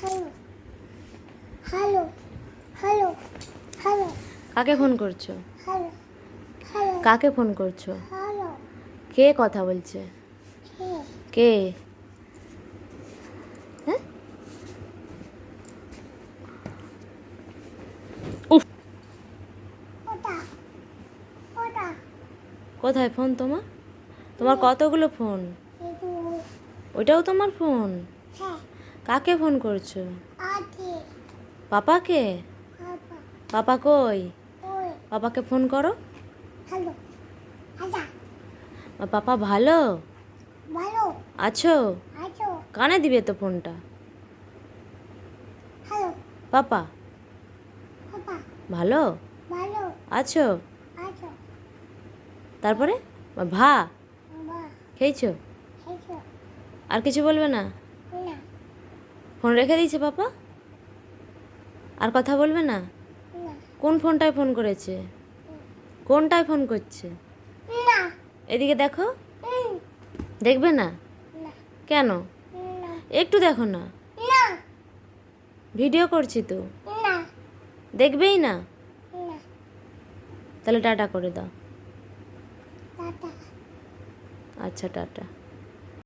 Hello hello hello hello কাকে phone করছো? Hello hello কাকে ফোন করছো? হ্যালো কে কথা বলছে? কে? হ্যাঁ? উফ, ওটা ওটা কোথায় ফোন তোমার? তোমার কতগুলো ফোন? এটু ওইটাও তোমার ফোন? হ্যাঁ কাকে ফোন করছো? আছে পাপাকে? পাপা পাপা কই? ওই পাপাকে ফোন করো। হ্যালো আজা পাপা ভালো ভালো আছো? আছো কানে দিবে তো ফোনটা। হ্যালো পাপা পাপা ভালো ভালো আছো? আছো তারপরে ভা বাবা খেয়েছো? এসো আর কিছু বলবে না? না ফোন রেখে দিয়েছে পাপা? আর কথা বলবে না? না কোন ফোনটায় ফোন করেছে? কোনটায় ফোন করছে? না এদিকে দেখো। উম, দেখবে না? না কেন? না একটু দেখো না। না ভিডিও করছি তো। না দেখবেই না? না তাহলে টাটা করে দাও। টাটা আচ্ছা টাটা।